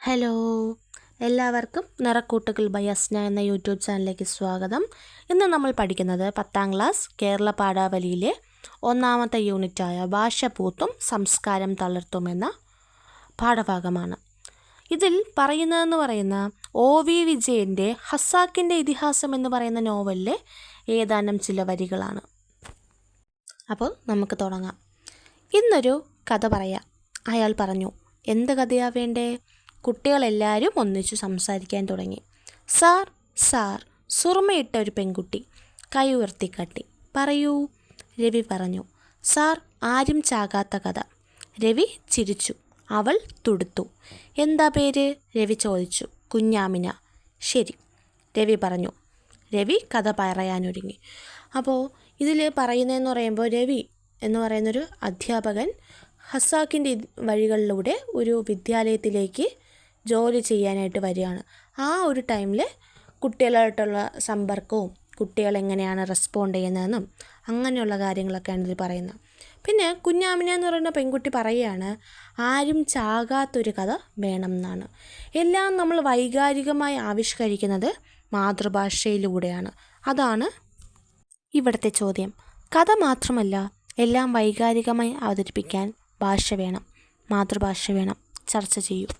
Hello, എല്ലാവർക്കും നിറക്കൂട്ടുകൾ by Asna എന്ന YouTube ചാനലിലേക്ക് സ്വാഗതം. ഇന്ന് നമ്മൾ പഠിക്കുന്നത് 10ാം ക്ലാസ് കേരള പാഠാവലിയിലെ ഒന്നാമത്തെ യൂണിറ്റായ ഭാഷ പൂത്തും സംസ്കാരം തളർത്തും എന്ന പാഠഭാഗമാണ്. ഇതിൽ പറയുന്ന OV വിജയൻ്റെ ഖസാക്കിൻ്റെ ഇതിഹാസം എന്ന് പറയുന്ന നോവലിലെ ഏതാനും ചില വരികളാണ്. അപ്പോൾ നമുക്ക് തുടങ്ങാം. ഇന്നൊരു കഥ പറയാം. അയാൾ പറഞ്ഞു, എന്ത് കഥയാ വേണ്ടേ? കുട്ടികളെല്ലാവരും ഒന്നിച്ചു സംസാരിക്കാൻ തുടങ്ങി. സാർ സുറുമയിട്ട ഒരു പെൺകുട്ടി കൈ ഉയർത്തിക്കാട്ടി. പറയൂ, രവി പറഞ്ഞു. സാർ, ആരും ചാകാത്ത കഥ. രവി ചിരിച്ചു. അവൾ തുടുത്തു. എന്താ പേര്? രവി ചോദിച്ചു. കുഞ്ഞാമിന. ശരി, രവി പറഞ്ഞു. രവി കഥ പറയാനൊരുങ്ങി. അപ്പോൾ ഇതിൽ പറയുന്നതെന്ന് പറയുമ്പോൾ രവി എന്ന് പറയുന്നൊരു അധ്യാപകൻ ഖസാക്കിൻ്റെ വഴികളിലൂടെ ഒരു വിദ്യാലയത്തിലേക്ക് ജോലി ചെയ്യാനായിട്ട് വരികയാണ്. ആ ഒരു ടൈമിൽ കുട്ടികളായിട്ടുള്ള സമ്പർക്കവും കുട്ടികളെങ്ങനെയാണ് റെസ്പോണ്ട് ചെയ്യുന്നതെന്നും അങ്ങനെയുള്ള കാര്യങ്ങളൊക്കെയാണ് ഇതിൽ പറയുന്നത്. പിന്നെ കുഞ്ഞാമിന എന്ന് പറയുന്ന പെൺകുട്ടി പറയുകയാണ്, ആരും ചാകാത്തൊരു കഥ വേണം എന്നാണ്. എല്ലാം നമ്മൾ വൈകാരികമായി ആവിഷ്കരിക്കുന്നത് മാതൃഭാഷയിലൂടെയാണ്. അതാണ് ഇവിടുത്തെ ചോദ്യം. കഥ മാത്രമല്ല, എല്ലാം വൈകാരികമായി അവതരിപ്പിക്കാൻ ഭാഷ വേണം, മാതൃഭാഷ വേണം. ചർച്ച ചെയ്യൂ.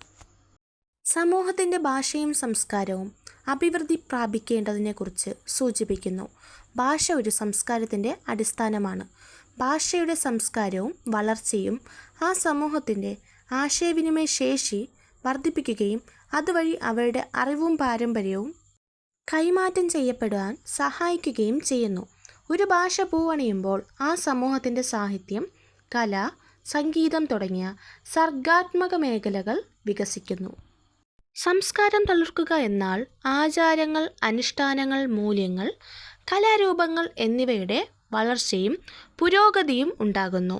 സമൂഹത്തിൻ്റെ ഭാഷയും സംസ്കാരവും അഭിവൃദ്ധി പ്രാപിക്കേണ്ടതിനെക്കുറിച്ച് സൂചിപ്പിക്കുന്നു. ഭാഷ ഒരു സംസ്കാരത്തിൻ്റെ അടിസ്ഥാനമാണ്. ഭാഷയുടെ സംസ്കാരവും വളർച്ചയും ആ സമൂഹത്തിൻ്റെ ആശയവിനിമയ ശേഷി വർദ്ധിപ്പിക്കുകയും അതുവഴി അവരുടെ അറിവും പാരമ്പര്യവും കൈമാറ്റം ചെയ്യപ്പെടാൻ സഹായിക്കുകയും ചെയ്യുന്നു. ഒരു ഭാഷ പൂവണിയുമ്പോൾ ആ സമൂഹത്തിൻ്റെ സാഹിത്യം, കല, സംഗീതം തുടങ്ങിയ സർഗാത്മക മേഖലകൾ വികസിക്കുന്നു. സംസ്കാരം തളിർക്കുക എന്നാൽ ആചാരങ്ങൾ, അനുഷ്ഠാനങ്ങൾ, മൂല്യങ്ങൾ, കലാരൂപങ്ങൾ എന്നിവയുടെ വളർച്ചയും പുരോഗതിയും ഉണ്ടാകുന്നു.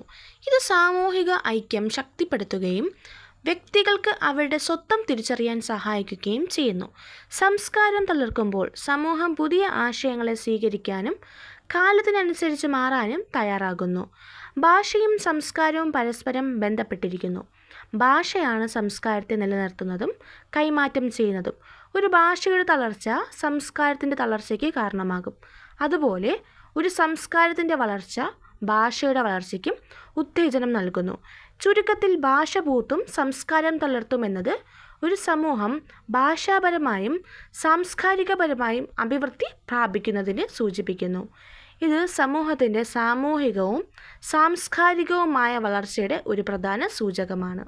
ഇത് സാമൂഹിക ഐക്യം ശക്തിപ്പെടുത്തുകയും വ്യക്തികൾക്ക് അവരുടെ സ്വത്വം തിരിച്ചറിയാൻ സഹായിക്കുകയും ചെയ്യുന്നു. സംസ്കാരം തളിർക്കുമ്പോൾ സമൂഹം പുതിയ ആശയങ്ങളെ സ്വീകരിക്കാനും കാലത്തിനനുസരിച്ച് മാറാനും തയ്യാറാകുന്നു. ഭാഷയും സംസ്കാരവും പരസ്പരം ബന്ധപ്പെട്ടിരിക്കുന്നു. ഭാഷയാണ് സംസ്കാരത്തെ നിലനിർത്തുന്നതും കൈമാറ്റം ചെയ്യുന്നതും. ഒരു ഭാഷയുടെ തളർച്ച സംസ്കാരത്തിൻ്റെ തളർച്ചയ്ക്ക് കാരണമാകും. അതുപോലെ ഒരു സംസ്കാരത്തിൻ്റെ വളർച്ച ഭാഷയുടെ വളർച്ചയ്ക്കും ഉത്തേജനം നൽകുന്നു. ചുരുക്കത്തിൽ, ഭാഷ പൂത്തും സംസ്കാരം തളർത്തും എന്നത് ഒരു സമൂഹം ഭാഷാപരമായും സാംസ്കാരികപരമായും അഭിവൃദ്ധി പ്രാപിക്കുന്നതിനെ സൂചിപ്പിക്കുന്നു. ഇത് സമൂഹത്തിൻ്റെ സാമൂഹികവും സാംസ്കാരികവുമായ വളർച്ചയുടെ ഒരു പ്രധാന സൂചകമാണ്.